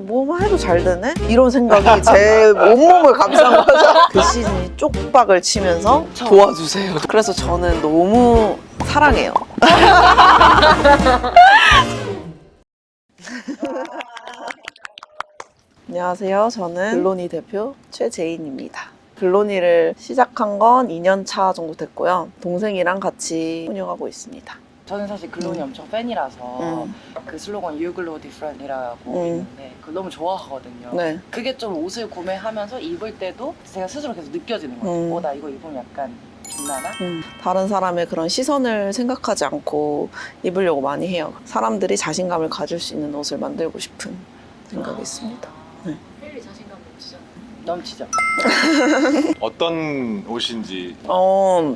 뭐만 해도 잘 되네? 이런 생각이 제 온몸을 감싼 거죠. 그 시즌이 쪽박을 치면서 도와주세요. 그래서 저는 너무 사랑해요. 안녕하세요. 저는 글로니 대표 최재인입니다. 글로니를 시작한 건 2년 차 정도 됐고요. 동생이랑 같이 운영하고 있습니다. 저는 사실 글로니 엄청 팬이라서 그 슬로건 You Glow Different이라고 있는데 그걸 너무 좋아하거든요. 네. 그게 좀 옷을 구매하면서 입을 때도 제가 스스로 계속 느껴지는 거예요. 나 이거 입으면 약간 빛나나? 다른 사람의 그런 시선을 생각하지 않고 입으려고 많이 해요. 사람들이 자신감을 가질 수 있는 옷을 만들고 싶은 생각이 있습니다. 네. 헬리 자신감 넘치죠? 넘치잖아요. 어떤 옷인지.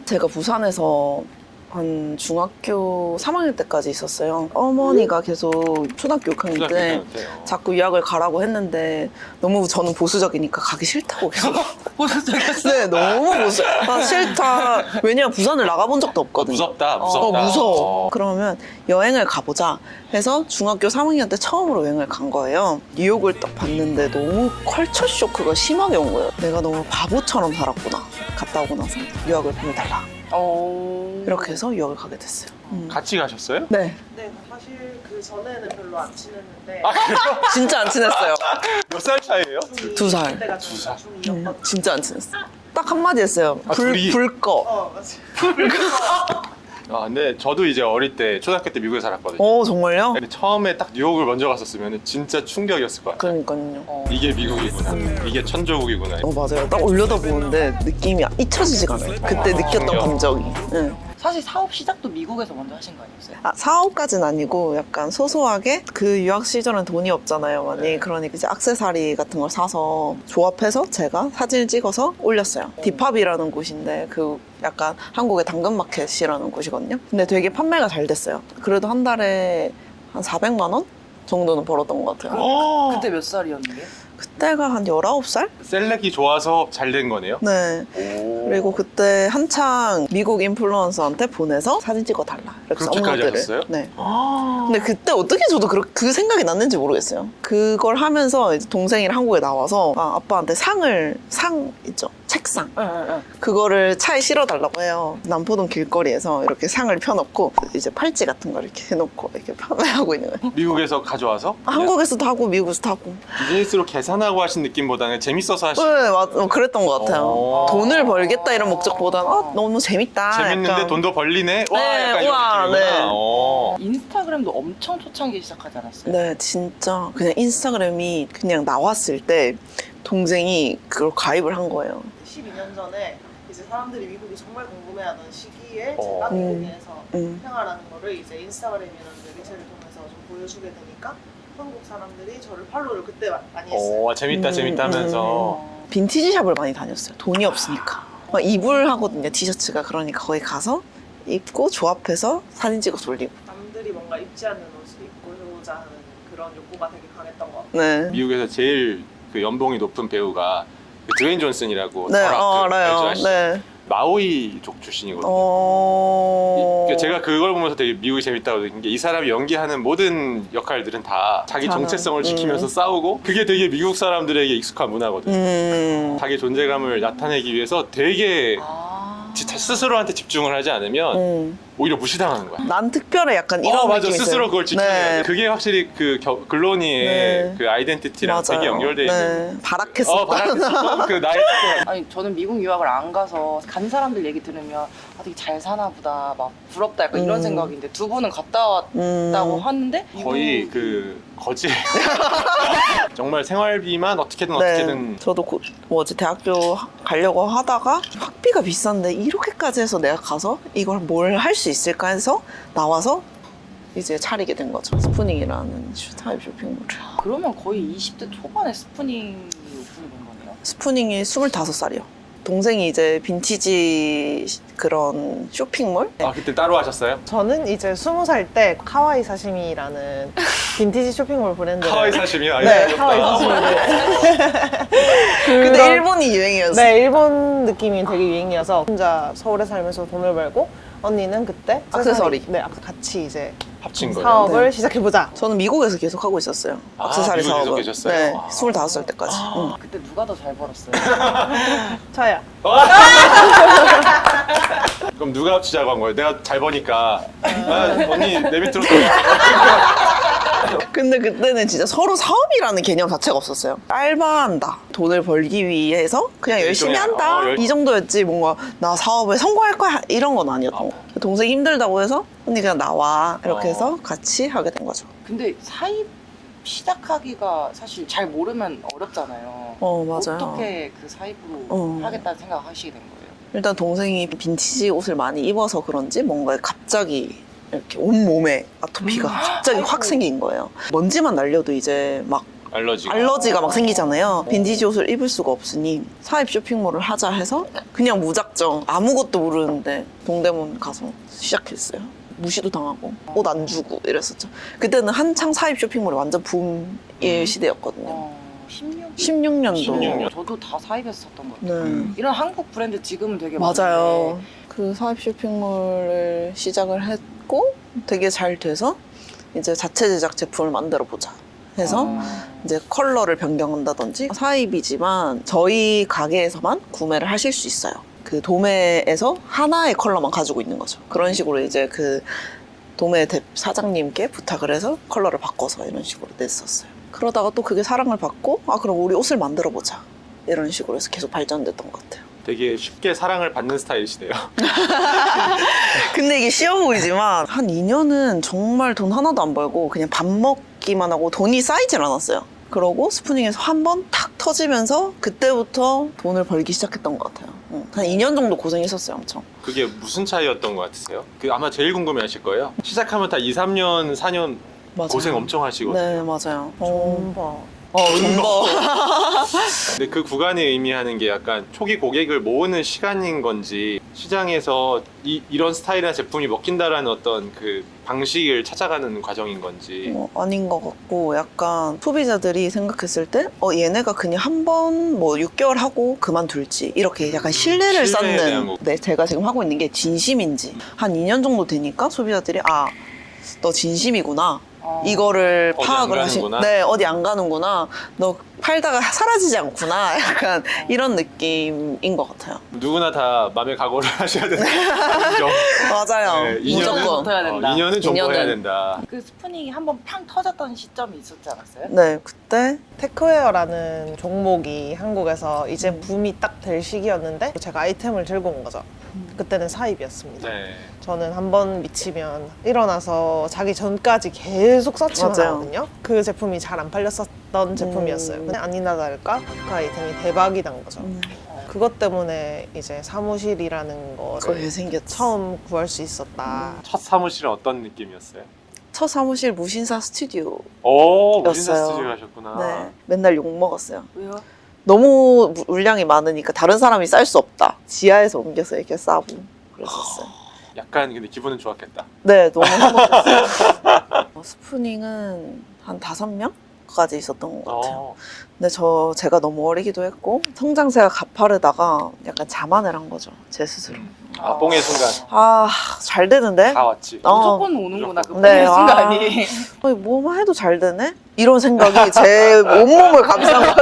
제가 부산에서 한 중학교 3학년 때까지 있었어요. 어머니가 계속 초등학교 6학년 때 자꾸 유학을 가라고 했는데 너무 저는 보수적이니까 가기 싫다고 계속. 보수적이었어요? 네, 너무 보수. 아, 싫다. 왜냐면 부산을 나가본 적도 없거든요. 무섭다. 무서워. 그러면 여행을 가보자 해서 중학교 3학년 때 처음으로 여행을 간 거예요. 뉴욕을 딱 봤는데 너무 컬처 쇼크가 심하게 온 거예요. 내가 너무 바보처럼 살았구나. 갔다 오고 나서 유학을 보내달라. 이렇게 해서 유학을 가게 됐어요. 같이 가셨어요? 네. 네, 사실 그 전에는 별로 안 친했는데 아, 그래요? 진짜 안 친했어요. 몇 살 차이예요? 2살. 그때가 두 살. 중2였거든요. 진짜 안 친했어. 딱 한마디 했어요. 아, 둘이? 불 꺼. 맞아요. 근데 저도 이제 어릴 때 초등학교 때 미국에 살았거든요. 정말요? 근데 처음에 딱 뉴욕을 먼저 갔었으면 진짜 충격이었을 것 같아요. 그러니까요. 이게 미국이구나. 이게 천조국이구나. 맞아요. 딱 올려다보는데 느낌이 잊혀지지가 않아요. 그때 느꼈던 충격. 감정이. 네. 사실 사업 시작도 미국에서 먼저 하신 거 아니었어요? 사업까지는 아니고 약간 소소하게 그 유학 시절은 돈이 없잖아요 많이. 그러니까 이제 액세서리 같은 걸 사서 조합해서 제가 사진을 찍어서 올렸어요. 디팝이라는 곳인데 그 약간 한국의 당근마켓이라는 곳이거든요. 근데 되게 판매가 잘 됐어요. 그래도 한 달에 한 400만 원 정도는 벌었던 것 같아요. 그때 몇 살이었는데? 그때가 한 19살? 셀렉이 좋아서 잘 된 거네요. 네. 오. 그리고 그때 한창 미국 인플루언서한테 보내서 사진 찍어달라. 이렇게 그렇게까지 하셨어요? 네. 근데 그때 어떻게 저도 그 생각이 났는지 모르겠어요. 그걸 하면서 이제 동생이랑 한국에 나와서 아빠한테 상 있죠? 책상. 그거를 차에 실어달라고 해요. 남포동 길거리에서 이렇게 상을 펴놓고 이제 팔찌 같은 거 이렇게 해놓고 이렇게 판매하고 있는 거예요. 미국에서 가져와서 한국에서도 하고 미국에서도 하고. 비즈니스로 계산하고 하신 느낌보다는 재밌어서 하신. 네, 그랬던 것 같아요. 오. 돈을 벌겠다 이런 목적보다는 너무 재밌다. 재밌는데 약간. 돈도 벌리네? 와, 네, 약간 이런 우와, 느낌이구나. 네. 인스타그램도 엄청 초창기 시작하지 않았어요? 네, 진짜 그냥 인스타그램이 그냥 나왔을 때 동생이 그걸 가입을 한 거예요. 12년 전에 이제 사람들이 미국이 정말 궁금해하던 시기에 어. 제가 미국에서 음. 생활하는 거를 이제 인스타그램이라는 매체를 통해서 좀 보여주게 되니까 한국 사람들이 저를 팔로우를 그때 많이 했어요. 재밌다 하면서. 빈티지 샵을 많이 다녔어요. 돈이 없으니까. 막 입을 하거든요, 티셔츠가. 그러니까 거기 가서 입고 조합해서 사진 찍어서 올리고. 남들이 뭔가 입지 않는 옷을 입고 해보자 하는 그런 욕구가 되게 강했던 것 같아요. 네. 미국에서 제일 그 연봉이 높은 배우가 그 드웨인 존슨이라고. 네, 알아요. 아시죠? 네. 마오이족 출신이거든요. 어... 제가 그걸 보면서 되게 미국이 재밌다고 느낀 게 이 사람이 연기하는 모든 역할들은 다 자기 잘하- 정체성을 지키면서 싸우고 그게 되게 미국 사람들에게 익숙한 문화거든요. 자기 존재감을 나타내기 위해서 되게 진짜 스스로한테 집중을 하지 않으면 오히려 무시당하는 거야. 난 특별해 약간 이런 맞아. 느낌이 스스로 있어요. 그걸 지켜야 돼. 그게 확실히 그 글로니의 네. 그 아이덴티티랑 되게 맞아요. 연결돼 있는. 네. 바락했었다. 바람했었던 그 나의 아니 저는 미국 유학을 안 가서 간 사람들 얘기 들으면 되게 잘 사나 보다 막 부럽다 약간 이런 생각인데 두 분은 갔다 왔다고 하는데 거의 그 거지. 정말 생활비만 어떻게든 저도 대학교 가려고 하다가 학비가 비싼데 이렇게까지 해서 내가 가서 이걸 뭘 할 수 있을까 해서 나와서 이제 차리게 된 거죠. 스푸닝이라는 타입 쇼핑몰을. 그러면 거의 20대 초반에 스푸닝이 오픈이 된 거네요? 스푸닝이 25살이요. 동생이 이제 빈티지 그런 쇼핑몰? 그때 따로 하셨어요? 저는 이제 20살 때 카와이 사시미라는 빈티지 쇼핑몰 브랜드를 카와이 사심이요? 네, 카와이 사시미를 근데 일본이 유행이었어요. 네, 일본 느낌이 되게 유행이어서 혼자 서울에 살면서 돈을 벌고 언니는 그때 액세서리. 네, 같이 이제 합친 거예요? 사업을 네. 시작해보자. 저는 미국에서 계속 하고 있었어요. 아, 액세서리 미국에 사업을. 계속 계셨어요? 네, 아. 25살 때까지. 응. 그때 누가 더 잘 벌었어요? 저요. 그럼 누가 합치자고 한 거예요? 내가 잘 버니까 언니 내 밑으로 근데 그때는 진짜 서로 사업이라는 개념 자체가 없었어요. 알바한다. 돈을 벌기 위해서 그냥 열심히 일종의, 한다. 열- 이 정도였지 뭔가 나 사업에 성공할 거야 이런 건 아니었던 거. 동생이 힘들다고 해서 언니 그냥 나와 이렇게 해서 같이 하게 된 거죠. 근데 사입 시작하기가 사실 잘 모르면 어렵잖아요. 맞아요. 어떻게 그 사입으로 하겠다는 생각을 하시게 된 거예요? 일단 동생이 빈티지 옷을 많이 입어서 그런지 뭔가 갑자기 이렇게 온몸에 아토피가 갑자기 확 생긴 거예요. 먼지만 날려도 이제 막 알러지가 막 생기잖아요. 빈티지 옷을 입을 수가 없으니 사입 쇼핑몰을 하자 해서 그냥 무작정 아무것도 모르는데 동대문 가서 시작했어요. 무시도 당하고 옷 안 주고 이랬었죠. 그때는 한창 사입 쇼핑몰이 완전 붐일 시대였거든요. 16년도. 16년. 저도 다 사입에서 샀던 것 같아요. 네. 이런 한국 브랜드 지금은 되게 맞아요. 많은데 그 사입 쇼핑몰을 시작을 했고 되게 잘 돼서 이제 자체 제작 제품을 만들어 보자 해서 이제 컬러를 변경한다든지 사입이지만 저희 가게에서만 구매를 하실 수 있어요. 그 도매에서 하나의 컬러만 가지고 있는 거죠. 그런 식으로 이제 그 도매 사장님께 부탁을 해서 컬러를 바꿔서 이런 식으로 냈었어요. 그러다가 또 그게 사랑을 받고 그럼 우리 옷을 만들어 보자 이런 식으로 해서 계속 발전됐던 것 같아요. 되게 쉽게 사랑을 받는 스타일이시네요. 근데 이게 쉬워 보이지만 한 2년은 정말 돈 하나도 안 벌고 그냥 밥 먹기만 하고 돈이 쌓이질 않았어요. 그러고 스푸닝에서 한 번 탁 터지면서 그때부터 돈을 벌기 시작했던 것 같아요. 한 2년 정도 고생했었어요, 엄청. 그게 무슨 차이였던 것 같으세요? 아마 제일 궁금해하실 거예요. 시작하면 다 2, 3년, 4년 맞아요. 고생 엄청 하시거든요. 네, 맞아요. 존버. 존버. 근데 그 구간이 의미하는 게 약간 초기 고객을 모으는 시간인 건지 시장에서 이런 스타일이나 제품이 먹힌다라는 어떤 그 방식을 찾아가는 과정인 건지. 아닌 것 같고 약간 소비자들이 생각했을 때 얘네가 그냥 한 번 뭐 6개월 하고 그만둘지 이렇게 약간 신뢰를 신뢰에 대한 쌓는 거. 네, 제가 지금 하고 있는 게 진심인지 한 2년 정도 되니까 소비자들이 너 진심이구나. 이거를 어디 파악을 안 하시. 가는구나. 네, 어디 안 가는구나. 너 팔다가 사라지지 않구나. 약간 이런 느낌인 것 같아요. 누구나 다 마음의 각오를 하셔야 되는 거죠. 맞아요. 네, 무조건. 붙어야 된다. 2년은 정보해야 2년은. 된다. 그 스푸닝이 한번 팡 터졌던 시점이 있었지 않았어요? 네, 그때 테크웨어라는 종목이 한국에서 이제 붐이 딱 될 시기였는데 제가 아이템을 들고 온 거죠. 그때는 사입이었습니다. 네. 저는 한 번 미치면 일어나서 자기 전까지 계속 서칭을 맞아요. 하거든요. 그 제품이 잘 안 팔렸었던 제품이었어요. 근데 아니나 다를까 그 아이템이 대박이 난 거죠. 그것 때문에 이제 사무실이라는 그게 거를 생겼죠. 처음 구할 수 있었다. 첫 사무실은 어떤 느낌이었어요? 첫 사무실 무신사 스튜디오. 오, 무신사 였어요. 스튜디오 하셨구나. 네, 맨날 욕 먹었어요. 왜요? 너무 물량이 많으니까 다른 사람이 쌀 수 없다. 지하에서 옮겨서 이렇게 싸고 그랬었어요. 약간 근데 기분은 좋았겠다. 네, 너무 행복했어요. 스푸닝은 한 5명까지 있었던 것 같아요. 근데 제가 너무 어리기도 했고 성장세가 가파르다가 약간 자만을 한 거죠. 제 스스로. 뽕의 순간 잘 되는데? 다 왔지. 무조건 오는구나 그 네, 순간이. 뭐만 해도 잘 되네? 이런 생각이 제 온몸을 감싼 거죠.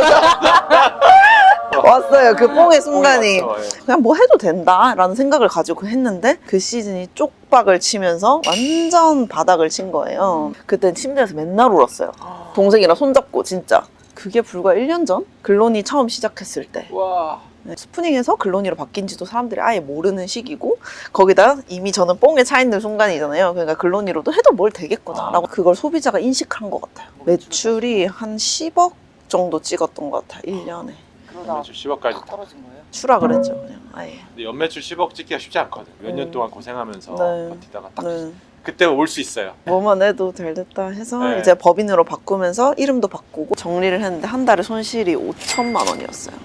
왔어요. 그 뽕의 순간이. 뽕이 왔어, 예. 그냥 뭐 해도 된다라는 생각을 가지고 했는데 그 시즌이 쪽박을 치면서 완전 바닥을 친 거예요. 그땐 침대에서 맨날 울었어요. 동생이랑 손잡고 진짜. 그게 불과 1년 전? 글로니 처음 시작했을 때. 와. 네, 스푸닝에서 글로니로 바뀐 지도 사람들이 아예 모르는 시기고 거기다 이미 저는 뽕에 차 있는 순간이잖아요. 그러니까 글로니로도 해도 뭘 되겠구나 라고 그걸 소비자가 인식한 것 같아요. 매출이 한 10억 정도 찍었던 것 같아요. 1년에. 그러다 연매출 10억까지 딱 떨어진 거예요? 추락을 했죠. 그냥 아예. 근데 연매출 10억 찍기가 쉽지 않거든. 몇 년 동안 고생하면서 네. 버티다가 딱 네. 그때 올 수 있어요. 뭐만 해도 잘 됐다 해서 네. 이제 법인으로 바꾸면서 이름도 바꾸고 정리를 했는데 한 달에 손실이 5천만 원이었어요.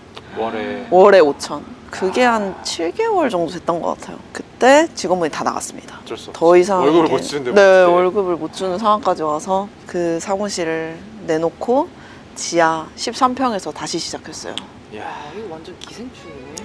월에 5천. 그게 한 7개월 정도 됐던 것 같아요. 그때 직원분이 다 나갔습니다. 어쩔 수 없어. 더 이상 월급을 이게- 못 주는데 네, 못 월급을 못 주는 상황까지 와서 그 사무실을 내놓고 지하 13평에서 다시 시작했어요. 이야. 아 이거 완전 기생충이네.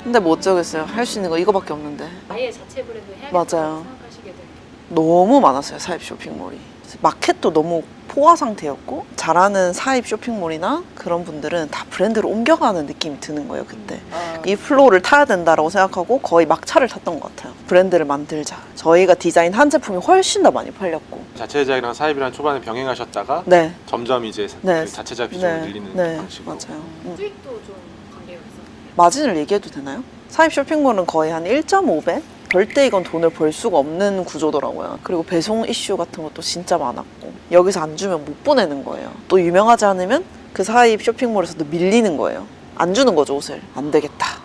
근데 뭐 어쩌겠어요. 할 수 있는 거 이거밖에 없는데. 아예 자체 브랜드 해야겠다고 맞아요. 생각하시게 된 게. 너무 많았어요. 사입 쇼핑몰이. 마켓도 너무 포화 상태였고 잘하는 사입 쇼핑몰이나 그런 분들은 다 브랜드로 옮겨가는 느낌이 드는 거예요. 그때 이 플로우를 타야 된다라고 생각하고 거의 막차를 탔던 것 같아요. 브랜드를 만들자. 저희가 디자인한 제품이 훨씬 더 많이 팔렸고. 자체 제작이랑 사입이랑 초반에 병행하셨다가 네. 점점 이제 네. 그 자체 제작 비중을 늘리는 네. 방식으로. 맞아요. 수익도 좀 관계가 있어요. 마진을 얘기해도 되나요? 사입 쇼핑몰은 거의 한 1.5배? 절대 이건 돈을 벌 수가 없는 구조더라고요. 그리고 배송 이슈 같은 것도 진짜 많았고 여기서 안 주면 못 보내는 거예요. 또 유명하지 않으면 그 사입 쇼핑몰에서도 밀리는 거예요. 안 주는 거죠, 옷을. 안 되겠다.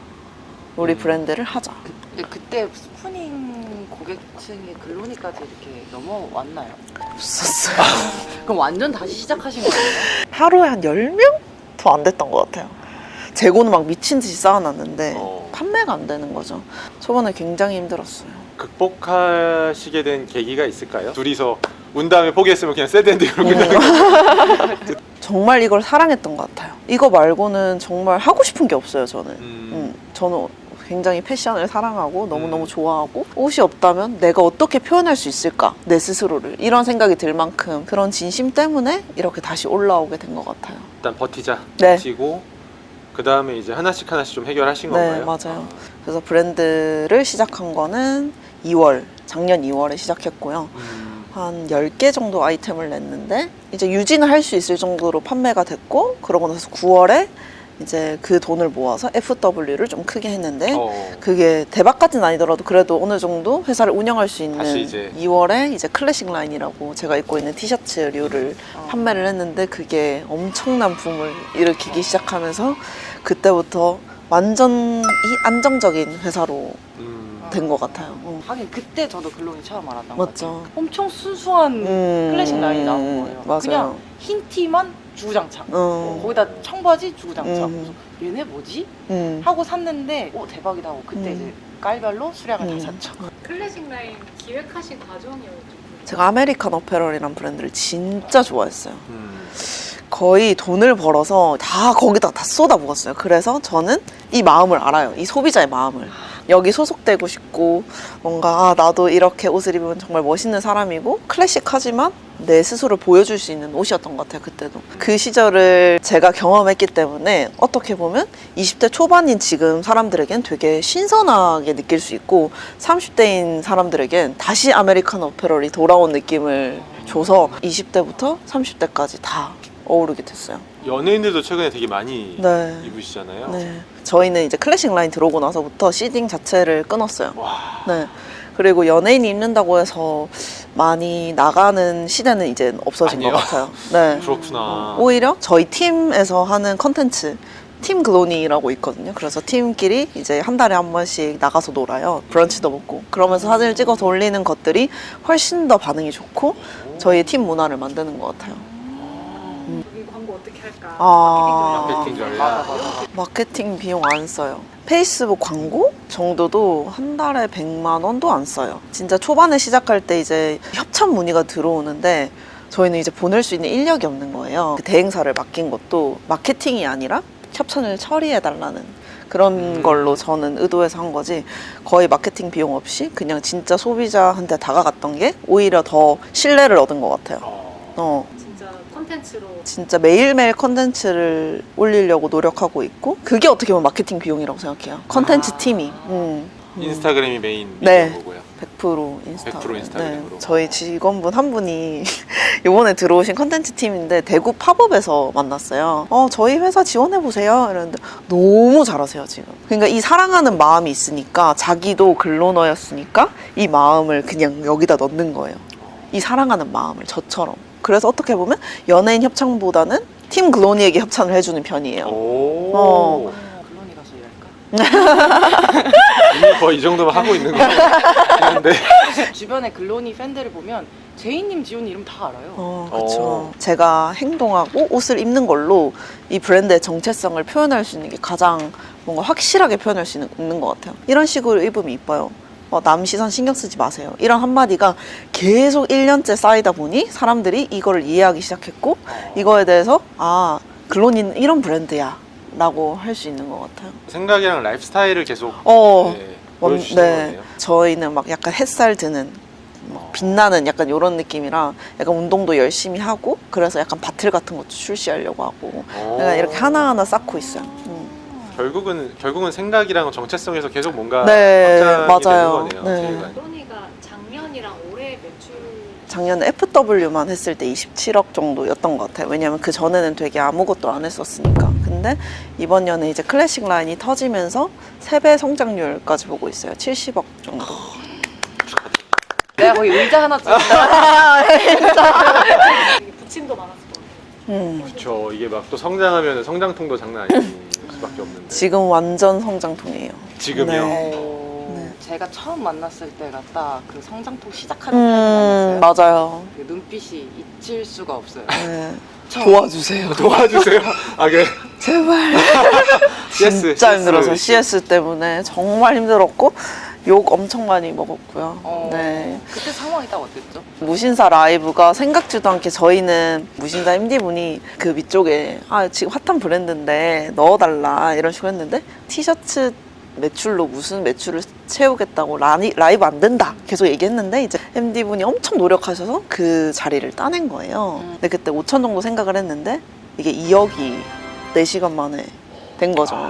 우리 브랜드를 하자. 근데 그때 스푸닝 고객층이 글로니까지 이렇게 넘어왔나요? 없었어요. 그럼 완전 다시 시작하신 거예요? 하루에 한 10명? 더 안 됐던 것 같아요. 재고는 막 미친 듯이 쌓아놨는데 판매가 안 되는 거죠. 초반에 굉장히 힘들었어요. 극복하시게 된 계기가 있을까요? 둘이서 운 다음에 포기했으면 그냥 새드핸드 이러고 끝나는 거. 정말 이걸 사랑했던 것 같아요. 이거 말고는 정말 하고 싶은 게 없어요, 저는. 저는 굉장히 패션을 사랑하고 너무너무 좋아하고 옷이 없다면 내가 어떻게 표현할 수 있을까? 내 스스로를. 이런 생각이 들 만큼 그런 진심 때문에 이렇게 다시 올라오게 된 것 같아요. 일단 버티자. 네. 버티고 그 다음에 이제 하나씩 좀 해결하신 네, 건가요? 맞아요. 그래서 브랜드를 시작한 거는 작년 2월에 시작했고요. 한 10개 정도 아이템을 냈는데 이제 유지는 할 수 있을 정도로 판매가 됐고 그러고 나서 9월에 이제 그 돈을 모아서 FW를 좀 크게 했는데 그게 대박까지는 아니더라도 그래도 어느 정도 회사를 운영할 수 있는 다시 이제 2월에 이제 클래식 라인이라고 제가 입고 있는 티셔츠류를 판매를 했는데 그게 엄청난 붐을 일으키기 시작하면서 그때부터 완전히 안정적인 회사로 된 것 같아요. 하긴 그때 저도 글로니 처음 알았던 것 맞죠. 같아요. 엄청 순수한 클래식 라인이 나온 거예요. 맞아요. 그냥 흰 티만 주구장창. 거기다 청바지 주구장창. 그래서 얘네 뭐지? 하고 샀는데 대박이다 하고 그때 이제 깔별로 수량을 다 샀죠. 클래식 라인 기획하신 과정이 좀 제가 아메리칸 어페럴이란 브랜드를 진짜 좋아했어요. 거의 돈을 벌어서 다 거기다 다 쏟아부었어요. 그래서 저는 이 마음을 알아요. 이 소비자의 마음을. 여기 소속되고 싶고 뭔가 나도 이렇게 옷을 입으면 정말 멋있는 사람이고 클래식하지만 내 스스로를 보여줄 수 있는 옷이었던 것 같아요. 그때도. 그 시절을 제가 경험했기 때문에 어떻게 보면 20대 초반인 지금 사람들에겐 되게 신선하게 느낄 수 있고 30대인 사람들에겐 다시 아메리칸 어페럴이 돌아온 느낌을 줘서 20대부터 30대까지 다 어우르게 됐어요. 연예인들도 최근에 되게 많이 네. 입으시잖아요. 네. 저희는 이제 클래식 라인 들어오고 나서부터 시딩 자체를 끊었어요. 와. 네. 그리고 연예인이 입는다고 해서 많이 나가는 시대는 이제 없어진 아니에요? 것 같아요. 네. 그렇구나. 오히려 저희 팀에서 하는 컨텐츠 팀 글로니라고 있거든요. 그래서 팀끼리 이제 한 달에 한 번씩 나가서 놀아요. 브런치도 먹고 그러면서 사진을 찍어서 올리는 것들이 훨씬 더 반응이 좋고 저희의 팀 문화를 만드는 것 같아요. 이 광고 어떻게 할까? 마케팅 전략. 맞아. 마케팅 비용 안 써요. 페이스북 광고 정도도 한 달에 100만 원도 안 써요. 진짜 초반에 시작할 때 이제 협찬 문의가 들어오는데 저희는 이제 보낼 수 있는 인력이 없는 거예요. 그 대행사를 맡긴 것도 마케팅이 아니라 협찬을 처리해달라는 그런 걸로 저는 의도해서 한 거지 거의 마케팅 비용 없이 그냥 진짜 소비자한테 다가갔던 게 오히려 더 신뢰를 얻은 것 같아요. 진짜 콘텐츠로 진짜 매일매일 컨텐츠를 올리려고 노력하고 있고 그게 어떻게 보면 마케팅 비용이라고 생각해요. 컨텐츠 팀이. 인스타그램이 메인 네. 미디어고요. 100% 인스타그램. 100% 인스타그램으로. 네. 저희 직원분 한 분이 이번에 들어오신 컨텐츠 팀인데 대구 팝업에서 만났어요. 저희 회사 지원해보세요. 이랬는데 너무 잘하세요, 지금. 그러니까 이 사랑하는 마음이 있으니까 자기도 글로너였으니까 이 마음을 그냥 여기다 넣는 거예요. 이 사랑하는 마음을 저처럼. 그래서 어떻게 보면 연예인 협찬보다는 팀 글로니에게 협찬을 해주는 편이에요. 오. 글로니 가서 일할까? 이미 거의 이 정도면 하고 있는 거 같은데. 주변에 글로니 팬들을 보면 제이님, 지훈님 이름 다 알아요. 그렇죠. 제가 행동하고 옷을 입는 걸로 이 브랜드의 정체성을 표현할 수 있는 게 가장 뭔가 확실하게 표현할 수 있는 것 같아요. 이런 식으로 입으면 이뻐요. 남 시선 신경 쓰지 마세요. 이런 한마디가 계속 1년째 쌓이다 보니 사람들이 이거를 이해하기 시작했고 이거에 대해서 글로니는 이런 브랜드야 라고 할 수 있는 것 같아요. 생각이랑 라이프 스타일을 계속 보여주시는 네. 거네요. 저희는 막 약간 햇살 드는 빛나는 약간 이런 느낌이라 약간 운동도 열심히 하고 그래서 약간 바틀 같은 것도 출시하려고 하고 약간 이렇게 하나하나 쌓고 있어요. 결국은 생각이랑 정체성에서 계속 뭔가 네, 확장이 맞아요. 되는 거네요. 네. 제일관이. 그러니까 작년이랑 올해 매출 작년에 FW만 했을 때 27억 정도였던 것 같아요. 왜냐면 그 전에는 되게 아무것도 안 했었으니까. 근데 이번 년에 이제 클래식 라인이 터지면서 3배 성장률까지 보고 있어요. 70억 정도. 내가 거기 의자 하나 줬다. 되게 부침도 많았을 것 같아요. 그렇죠. 이게 막 또 성장하면 성장통도 장난 아닐 수밖에 없는데. 지금 완전 성장통이에요. 지금요? 네. 제가 처음 만났을 때가 딱 그 성장통 시작하는 타이밍이었어요. 맞아요. 그 눈빛이 잊힐 수가 없어요. 네. 처음. 도와주세요. 도와주세요. 아 그래. 제발. CS, 진짜 힘들어서 CS 때문에 정말 힘들었고 욕 엄청 많이 먹었고요. 네. 그때 상황이 딱 어땠죠? 무신사 라이브가 생각지도 않게 저희는 무신사 MD분이 그 밑쪽에 지금 핫한 브랜드인데 넣어달라 이런 식으로 했는데 티셔츠 매출로 무슨 매출을 채우겠다고 라이브 안 된다 계속 얘기했는데 이제 MD분이 엄청 노력하셔서 그 자리를 따낸 거예요. 근데 그때 5천 정도 생각을 했는데 이게 2억이 4시간 만에 된 거죠.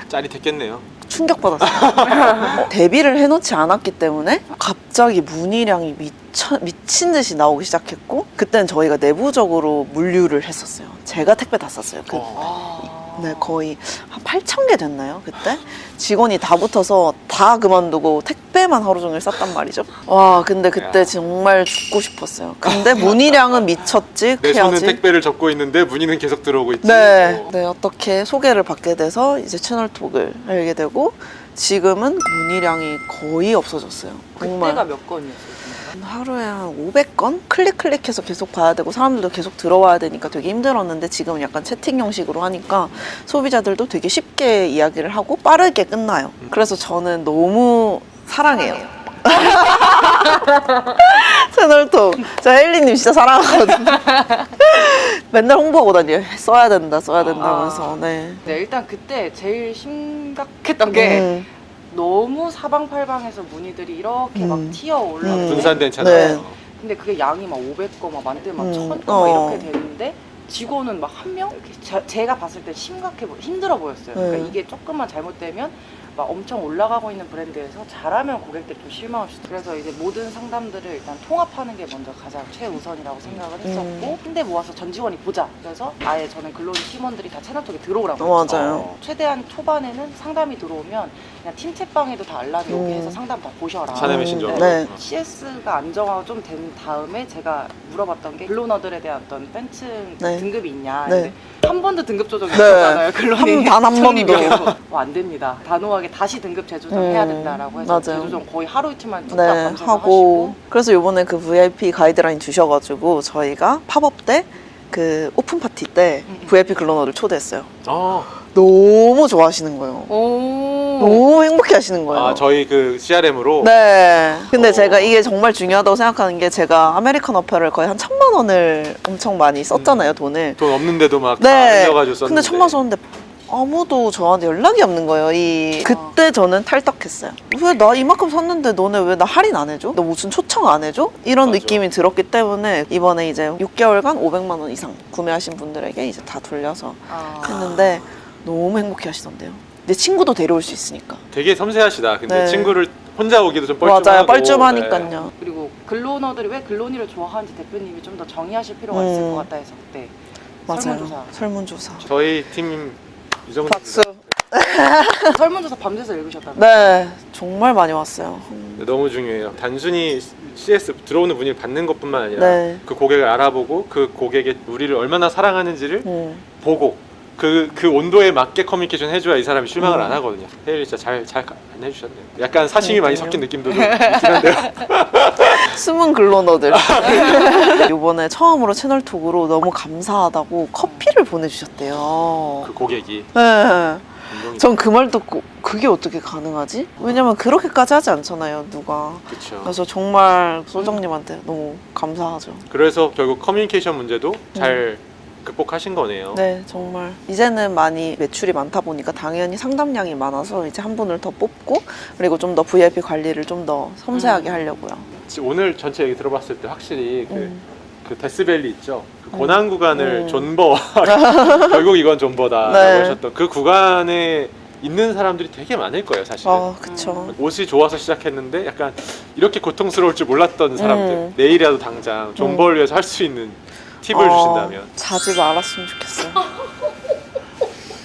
짜릿했겠네요. 충격받았어요. 데뷔를 해놓지 않았기 때문에 갑자기 문의량이 미친 듯이 나오기 시작했고 그때는 저희가 내부적으로 물류를 했었어요. 제가 택배 다 쌌어요. 네, 거의 한 8,000개 됐나요? 그때? 직원이 다 붙어서 다 그만두고 택배만 하루 종일 쌌단 말이죠. 와, 근데 그때 정말 죽고 싶었어요. 근데 문의량은 미쳤지. 내 손은 해야지. 택배를 접고 있는데 문의는 계속 들어오고 있지. 네, 네, 어떻게 소개를 받게 돼서 이제 채널톡을 알게 되고 지금은 문의량이 거의 없어졌어요. 그때가 몇 건이었어요? 하루에 한 500건? 클릭해서 계속 봐야 되고 사람들도 계속 들어와야 되니까 되게 힘들었는데 지금은 약간 채팅 형식으로 하니까 소비자들도 되게 쉽게 이야기를 하고 빠르게 끝나요. 그래서 저는 너무 사랑해요. 채널톡. 제가 혜리님 진짜 사랑하거든요. 맨날 홍보하고 다녀요. 써야 된다 하면서. 네. 네, 일단 그때 제일 심각했던 게 너무 사방팔방에서 문의들이 이렇게 막 튀어 올라오고 분산된 채널. 네. 근데 그게 양이 막 500건, 막 만대, 막 1000건 어. 막 이렇게 되는데 직원은 막 한 명? 제가 봤을 때 힘들어 보였어요. 그러니까 네. 이게 조금만 잘못되면 막 엄청 올라가고 있는 브랜드에서 잘하면 고객들이 좀 실망할 수 있어요. 그래서 이제 모든 상담들을 일단 통합하는 게 먼저 가장 최우선이라고 생각을 했었고 근데 모아서 전 직원이 보자. 그래서 아예 저는 글로리 팀원들이 다 채널톡에 들어오라고 했죠. 맞아요. 최대한 초반에는 상담이 들어오면 그냥 팀 채방에도 다 알람이 오게 해서 상담 다 보셔라. 사내 메신저. 네. CS가 안정화가 좀 된 다음에 제가 물어봤던 게 글로너들에 대한 어떤 팬층 네. 등급이 있냐. 네. 근데 한 번도 등급 조정이 없었잖아요. 글로니 단 한 번도. 안 됩니다. 단호하게 다시 등급 재조정해야 된다라고 해서 맞아요. 재조정 거의 하루 이틀만 뚝딱 네, 밤새서 하고 하시고 그래서 요번에 그 VIP 가이드라인 주셔가지고 저희가 팝업 때 그 오픈 파티 때 VIP 글로너를 초대했어요. 너무 좋아하시는 거예요. 너무 행복해 하시는 거예요. 저희 그 CRM으로. 네. 근데 제가 이게 정말 중요하다고 생각하는 게 제가 아메리칸 어페럴 거의 한 1,000만 원을 엄청 많이 썼잖아요, 돈을. 돈 없는데도 막 다 네. 흘려가지고 썼는데. 근데 1,000만 원 썼는데 아무도 저한테 연락이 없는 거예요. 그때 저는 탈덕했어요. 왜 나 이만큼 샀는데 너네 왜 나 할인 안 해줘? 너 무슨 초청 안 해줘? 이런 맞아. 느낌이 들었기 때문에 이번에 이제 6개월간 500만 원 이상 구매하신 분들에게 이제 다 돌려서 했는데 너무 행복해 하시던데요. 내 친구도 데려올 수 있으니까. 되게 섬세하시다. 근데 네. 친구를 혼자 오기도 좀 뻘쭘하고. 맞아요. 뻘쭘하니까요. 그리고 글로너들이 왜 글로니를 좋아하는지 대표님이 좀 더 정의하실 필요가 있을 것 같다 해서 그때 맞아요. 설문조사. 설문조사. 저희 팀 이 정도. 박수. 설문조사 밤새서 읽으셨다고요? 네. 정말 많이 왔어요. 너무 중요해요. 단순히 CS 들어오는 문의를 받는 것뿐만 아니라 네. 그 고객을 알아보고 그 고객의 우리를 얼마나 사랑하는지를 보고 그 온도에 맞게 커뮤니케이션 해줘야 이 사람이 실망을 안 하거든요. 혜일이 진짜 잘 안내해주셨네요. 약간 사심이 많이 섞인 느낌도 좀 있긴 한데요. 숨은 글로너들. 이번에 처음으로 채널톡으로 너무 감사하다고 커피를 보내주셨대요. 그 고객이. 네. 감동이. 전 그 말 듣고 그게 어떻게 가능하지? 왜냐면 그렇게까지 하지 않잖아요, 누가. 그렇죠. 그래서 정말 소장님한테 너무 감사하죠. 그래서 결국 커뮤니케이션 문제도 잘 극복하신 거네요. 네, 정말. 이제는 많이 매출이 많다 보니까 당연히 상담량이 많아서 이제 한 분을 더 뽑고 그리고 좀 더 VIP 관리를 좀 더 섬세하게 하려고요. 오늘 전체 얘기 들어봤을 때 확실히 그 데스밸리 있죠. 그 고난 구간을 존버 결국 이건 존버다라고 네. 하셨던 그 구간에 있는 사람들이 되게 많을 거예요, 사실은. 그쵸. 옷이 좋아서 시작했는데 약간 이렇게 고통스러울 줄 몰랐던 사람들 내일이라도 당장 존버를 위해서 할 수 있는 팁을 주신다면. 자지 말았으면 좋겠어요.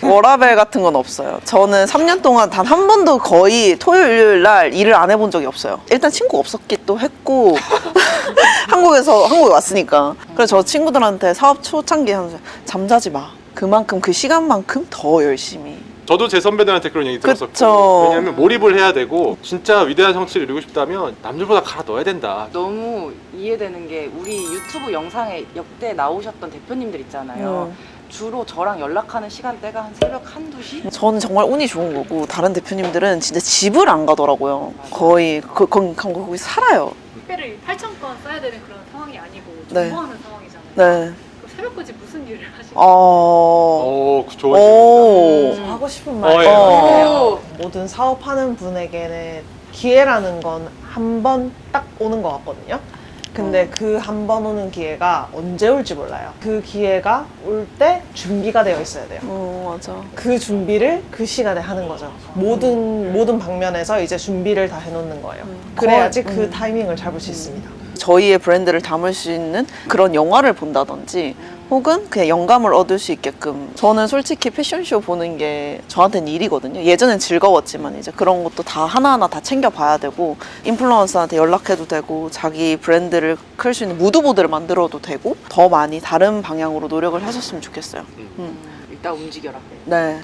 워라밸 같은 건 없어요. 저는 3년 동안 단 한 번도 거의 토요일, 일요일 날 일을 안 해본 적이 없어요. 일단 친구 없었기도 했고 한국에 왔으니까. 그래서 저 친구들한테 사업 초창기에 하면서 잠자지 마. 그만큼 그 시간만큼 더 열심히. 저도 제 선배들한테 그런 얘기 들었었고 그쵸. 왜냐면 몰입을 해야 되고 진짜 위대한 성취를 이루고 싶다면 남들보다 갈아 넣어야 된다. 너무 이해되는 게 우리 유튜브 영상에 역대 나오셨던 대표님들 있잖아요. 주로 저랑 연락하는 시간대가 한 새벽 1, 2시? 저는 정말 운이 좋은 거고 다른 대표님들은 진짜 집을 안 가더라고요. 거의 거기 살아요. 택배를 8,000건 써야 되는 그런 상황이 아니고 네. 존버하는 상황이잖아요. 네. 그럼 새벽까지 무슨 일을 하시는 좋은 오. 질문이다. 하고 싶은 말. 예. 오. 모든 사업하는 분에게는 기회라는 건 한 번 딱 오는 것 같거든요. 근데 그 한 번 오는 기회가 언제 올지 몰라요. 그 기회가 올 때 준비가 되어 있어야 돼요. 맞아. 그 준비를 그 시간에 하는 거죠. 모든 방면에서 이제 준비를 다 해놓는 거예요. 그래야지 그 타이밍을 잡을 수 있습니다. 저희의 브랜드를 담을 수 있는 그런 영화를 본다든지 혹은 그냥 영감을 얻을 수 있게끔. 저는 솔직히 패션쇼 보는 게 저한테는 일이거든요. 예전엔 즐거웠지만 이제 그런 것도 다 하나하나 다 챙겨봐야 되고 인플루언서한테 연락해도 되고 자기 브랜드를 클 수 있는 무드보드를 만들어도 되고 더 많이 다른 방향으로 노력을 하셨으면 좋겠어요. 일단 움직여라. 네.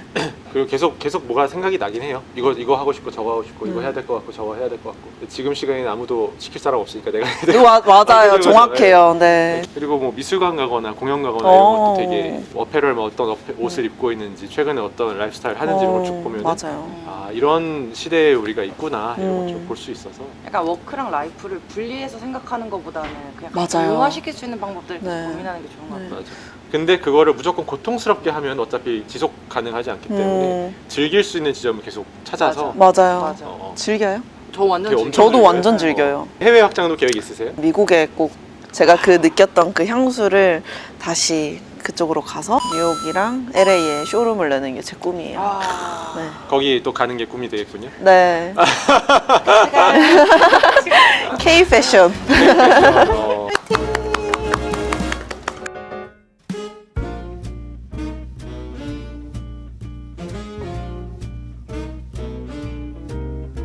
그리고 계속 뭐가 생각이 나긴 해요. 이거 하고 싶고 저거 하고 싶고 이거 해야 될 것 같고 저거 해야 될 것 같고. 근데 지금 시간에는 아무도 시킬 사람 없으니까 내가 해야 돼. 맞아요. 그죠, 정확해요. 네. 그리고 뭐 미술관 가거나 공연 가거나 이런 것도 어. 되게 어페럴 뭐 어떤 옷을 입고 있는지 최근에 어떤 라이프스타일 하는지 이런 걸 쭉 보면 맞아요. 아 이런 시대에 우리가 있구나 이런 걸 좀 볼 수 있어서 약간 워크랑 라이프를 분리해서 생각하는 것보다는 그냥 맞아요. 융화시킬 수 있는 방법들을 계속 네. 고민하는 게 좋은 것 같아요. 맞아. 근데 그거를 무조건 고통스럽게 하면 어차피 지속 가능하지 않기 때문에 즐길 수 있는 지점을 계속 찾아서 맞아요. 맞아. 즐겨요? 저 완전 되게 즐겨요. 엄청 저도 즐겨요. 완전 즐겨요. 해외 확장도 계획 있으세요? 미국에 꼭 제가 그 느꼈던 그 향수를 다시 그쪽으로 가서 뉴욕이랑 LA에 쇼룸을 내는 게 제 꿈이에요. 아. 네. 거기 또 가는 게 꿈이 되겠군요. 네. K 패션. 그래서